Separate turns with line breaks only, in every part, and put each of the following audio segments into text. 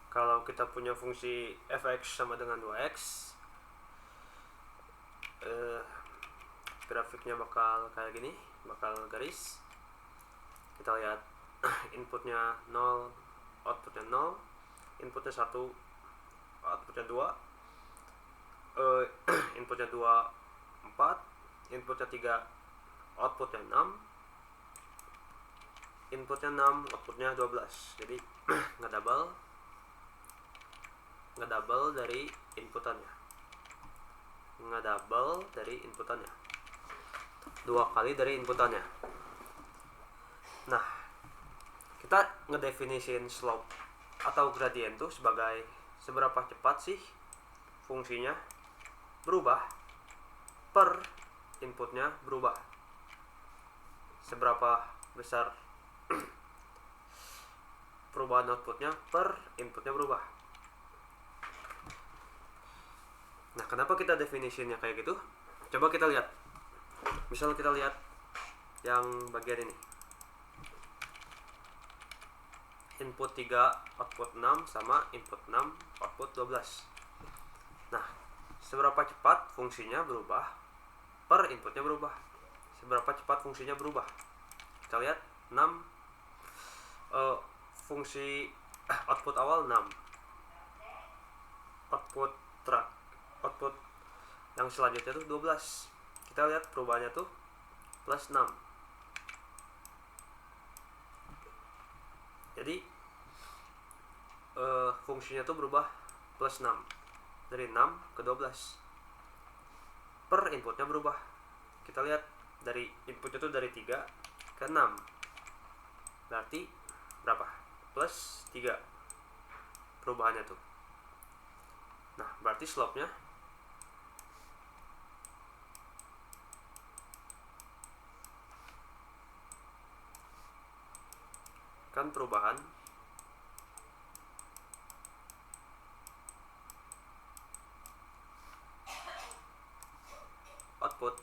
Kalau kita punya fungsi fx sama dengan 2x, grafiknya bakal kayak gini, bakal garis. Kita lihat inputnya 0, outputnya 0, inputnya 1, outputnya 2, inputnya 2, 4, inputnya 3, outputnya 6, inputnya 6, outputnya 12. Jadi ngedouble dari inputannya, dua kali dari inputannya. Nah, kita ngedefinisin slope atau gradient tuh sebagai seberapa cepat sih fungsinya berubah per inputnya berubah, seberapa besar perubahan outputnya per inputnya berubah. Nah, kenapa kita definisinya kayak gitu? Coba kita lihat. Misal kita lihat yang bagian ini. Input 3, output 6 sama input 6, output 12. Nah, seberapa cepat fungsinya berubah per inputnya berubah. Seberapa cepat fungsinya berubah. Kita lihat 6, fungsi output awal 6. Output yang selanjutnya tuh 12. Kita lihat perubahannya tuh plus 6. Jadi fungsinya tuh berubah plus 6, dari 6 ke 12. Per inputnya berubah. Kita lihat dari inputnya tuh dari 3 ke 6. Berarti berapa? Plus 3 perubahannya tuh. Nah, berarti slope-nya kan perubahan output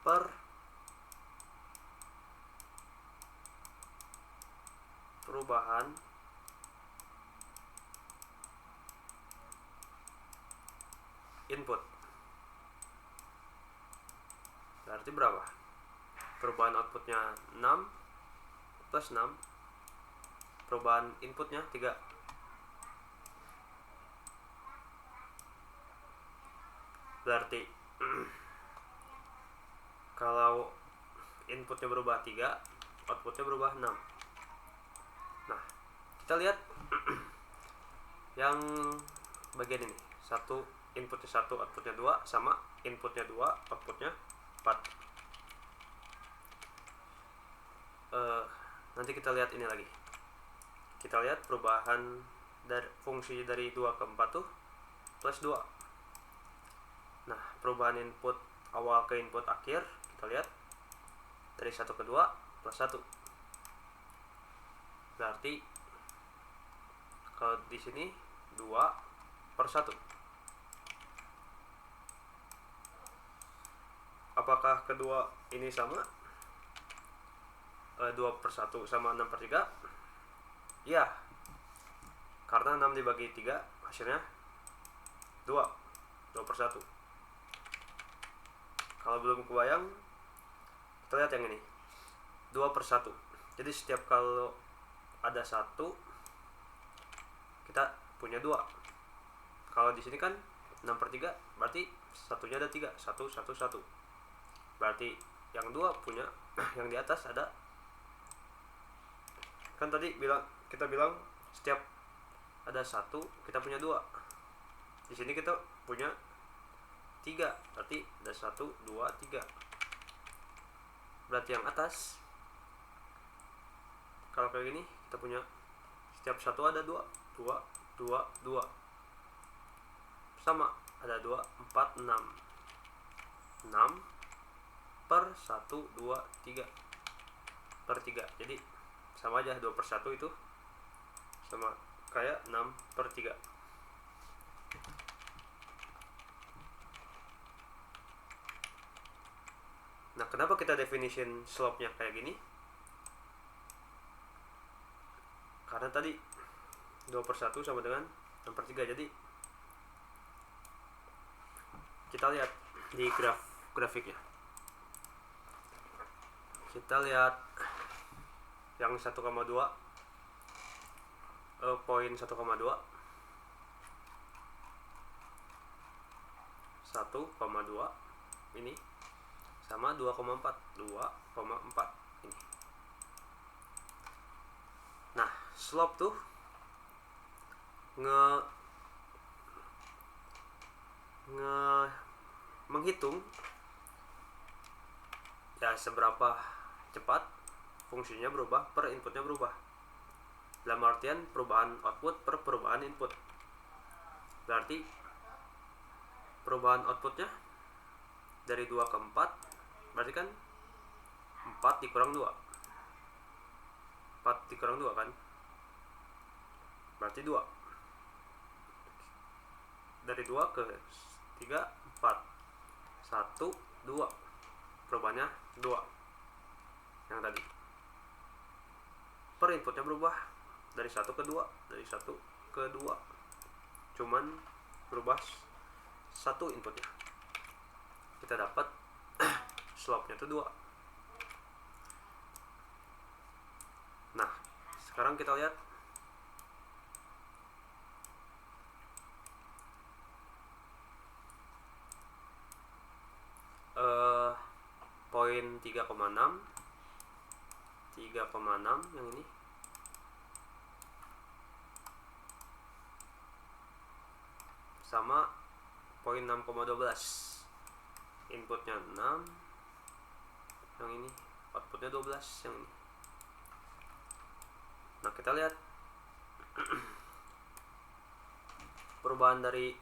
per perubahan input. Berarti berapa? Perubahan outputnya 6 plus 6, perubahan inputnya 3. Berarti kalau inputnya berubah 3, outputnya berubah 6. Nah, kita lihat yang bagian ini. Inputnya 1, outputnya 2, sama inputnya 2, outputnya 4. Nanti kita lihat ini lagi. Kita lihat perubahan dari fungsi dari 2 ke 4 tuh plus 2. Nah, perubahan input awal ke input akhir kita lihat dari 1 ke 2 plus 1. Berarti kalau di sini 2 per 1. Apakah kedua ini sama? 2 per 1 sama 6 per 3? Iya, karena 6 dibagi 3 hasilnya 2 per 1. Kalau belum kebayang, kita lihat yang ini, 2 per 1. Jadi setiap kalau ada 1, kita punya 2. Kalau di sini kan 6 per 3, berarti satunya ada 3, 1, 1, 1. Berarti yang 2 punya, yang di atas ada. Kan tadi kita bilang setiap ada 1 kita punya 2. Di sini kita punya 3, berarti ada 1, 2, 3. Berarti yang atas kalau kayak gini kita punya setiap 1 ada 2, 2, 2, 2. Sama ada 2, 4, 6. 6 per 1, 2, 3 per 3. Jadi sama aja, 2 per 1 itu sama kayak 6 per 3. Nah, kenapa kita definition slope-nya kayak gini? karena tadi 2/1 sama dengan 6/3. Jadi kita lihat di grafiknya, kita lihat yang 1,2 poin 1,2 ini sama 2,4 ini. Nah, slope tuh menghitung ya seberapa cepat fungsinya berubah per inputnya berubah, dalam artian perubahan output per perubahan input. Berarti perubahan outputnya dari 2 ke 4, berarti kan 4 dikurang 2 kan, berarti 2. Dari 2 ke 3, 4, 1, 2, perubahannya 2 yang tadi. Per inputnya berubah dari 1 ke 2, dari 1 ke 2, cuman berubah 1 inputnya. Kita dapat slope-nya itu 2. Nah, sekarang kita lihat poin 3,6 yang ini sama poin 6,12, inputnya 6 yang ini, outputnya 12 yang ini. Nah, kita lihat perubahan dari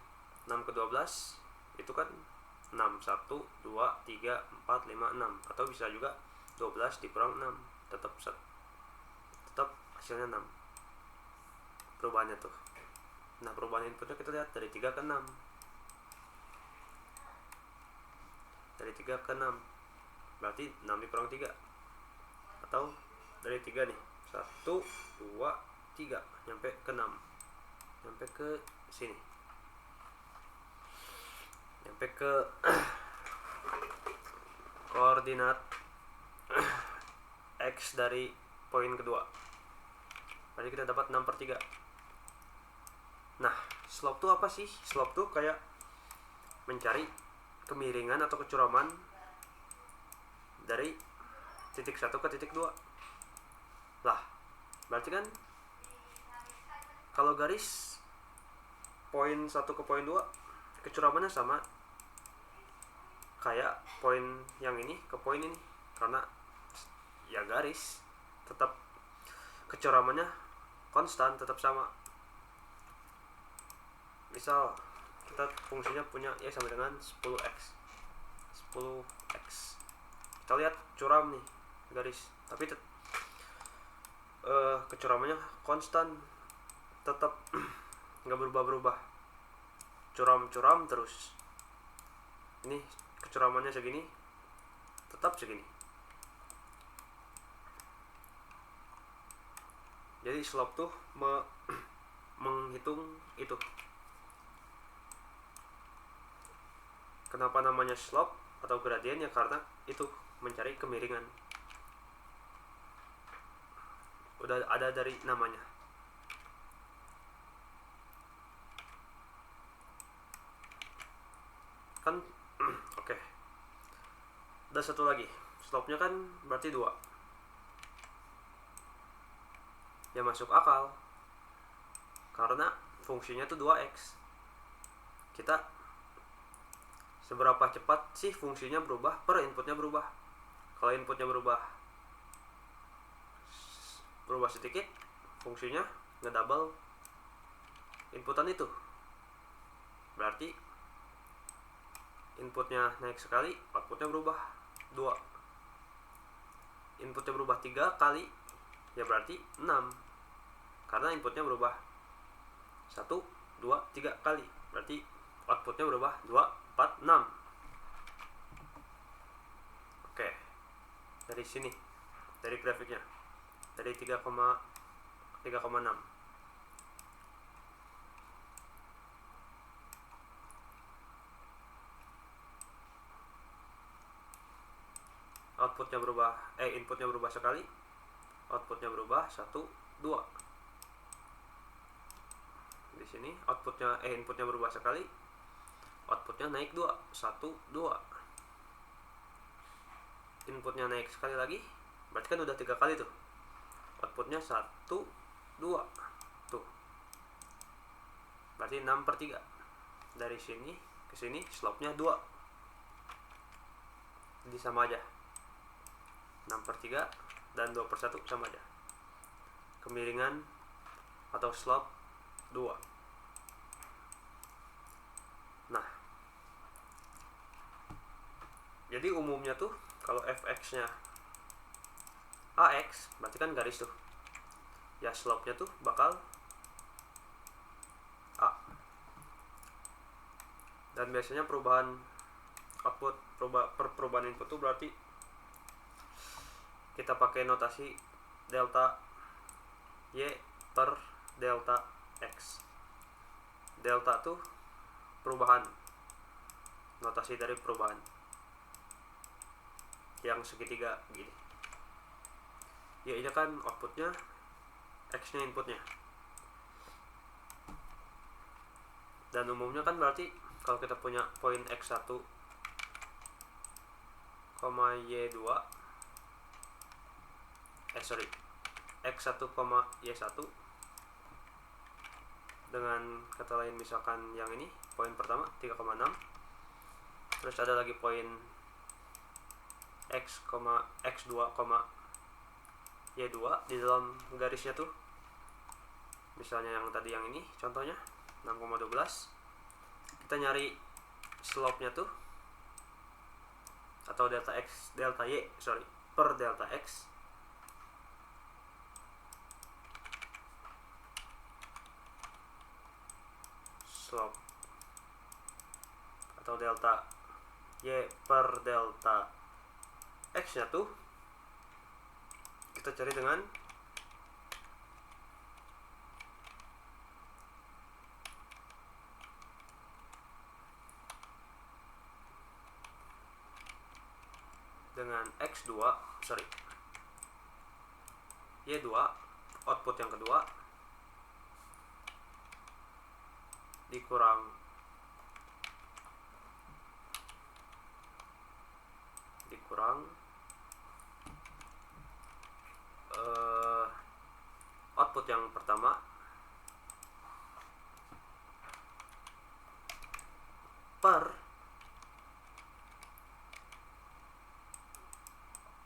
6 ke 12 itu kan 6, 1, 2, 3, 4, 5, 6, atau bisa juga 12 dikurang 6, tetap hasilnya 6 perubahannya tuh. Nah, perubahan inputnya kita lihat dari 3 ke 6, dari 3 ke 6 berarti 6 dikurang 3, atau dari 3 nih, 1, 2, 3 nyampe ke 6, nyampe ke sini, nyampe ke koordinat X dari poin kedua. Berarti kita dapat 6/3. Nah, slope tuh apa sih? Slope tuh kayak mencari kemiringan atau kecuraman dari titik 1 ke titik 2. Lah, berarti kan kalau garis poin 1 ke poin 2 kecuramannya sama kayak poin yang ini ke poin ini, karena ya garis tetap kecuramannya konstan, tetap sama. Misal kita fungsinya punya ya sama dengan 10x, kita lihat curam nih garis, tapi kecuramannya konstan, tetap nggak berubah-berubah, curam terus. Ini kecuramannya segini, tetap segini. Jadi slope tuh menghitung itu. Kenapa namanya slope atau gradien? Ya karena itu mencari kemiringan. Udah ada dari namanya. Kan oke. Ada satu lagi. Slope-nya kan berarti 2. Ya masuk akal. Karena fungsinya tuh 2x. Kita seberapa cepat sih fungsinya berubah per inputnya berubah. Kalau inputnya berubah sedikit, fungsinya ngedouble inputan itu. Berarti inputnya naik sekali, outputnya berubah 2. Inputnya berubah 3 kali, ya berarti 6. Karena inputnya berubah 1, 2, 3 kali, berarti outputnya berubah 2, 4, 6. Oke, dari sini, dari grafiknya, dari 3,6 3,6. Outputnya berubah, inputnya berubah sekali, outputnya berubah 1, 2. Di sini outputnya inputnya berubah sekali, outputnya naik 2, 1, 2. Inputnya naik sekali lagi, berarti kan udah 3 kali tuh. Outputnya 1, 2 tuh, berarti 6/3. Dari sini ke sini slope-nya 2, jadi sama aja, 6/3 dan 2/1 sama aja. Kemiringan atau slope 2. Nah, jadi umumnya tuh kalau fx-nya ax, berarti kan garis tuh, ya slope-nya tuh bakal a. Dan biasanya perubahan output, perubahan input tuh berarti kita pakai notasi delta y per delta x. Delta tuh perubahan, notasi dari perubahan yang segitiga gini. Y nya kan outputnya, x nya inputnya. Dan umumnya kan berarti kalau kita punya poin x1, y2, x1, y1, dengan kata lain misalkan yang ini poin pertama 3,6, terus ada lagi poin x2, y2 di dalam garisnya tuh, misalnya yang tadi yang ini contohnya 6,12. Kita nyari slope-nya tuh atau delta y per delta x. Slope atau delta y per delta x nya tuh kita cari dengan x2, y2 output yang kedua dikurang output yang pertama per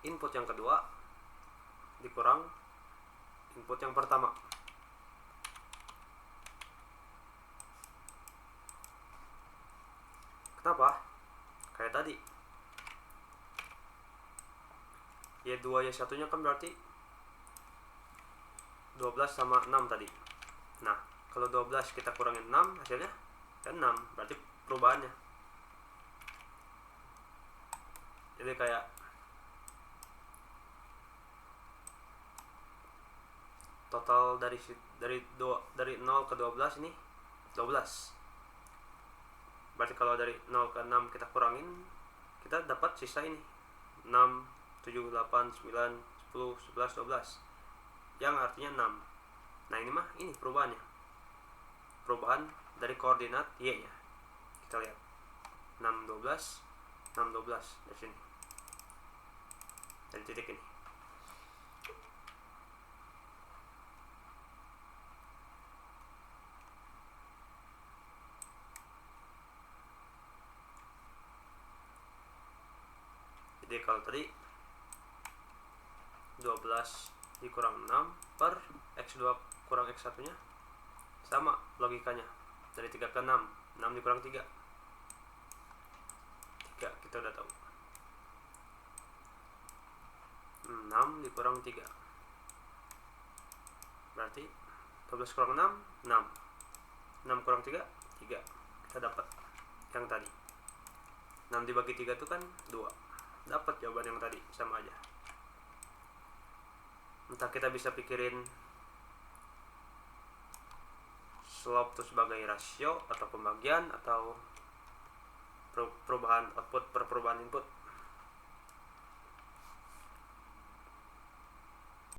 input yang kedua dikurang input yang pertama. Kenapa? Kayak tadi Y2 Y1 nya kan berarti 12 sama 6 tadi. Nah, kalau 12 kita kurangin 6 hasilnya kan 6, berarti perubahannya. Jadi kayak total dari 0 ke 12 ini 12. Berarti kalau dari 0 ke 6 kita kurangin, kita dapat sisa ini 6, 7, 8, 9, 10, 11, 12 yang artinya 6. Nah ini mah ini perubahannya, perubahan dari koordinat y nya. Kita lihat 6, 12, 6, 12 dari sini, dari titik ini. Jadi kalau tadi 12 dikurang 6 per x2 kurang x1 nya sama logikanya, dari 3 ke 6, 6 dikurang 3 kita udah tahu, 6 dikurang 3 berarti 12 kurang 6, 6 kurang 3, 3. Kita dapat yang tadi 6 dibagi 3 itu kan 2, dapat jawaban yang tadi, sama aja. Entah kita bisa pikirin slope itu sebagai rasio atau pembagian atau perubahan output per perubahan input.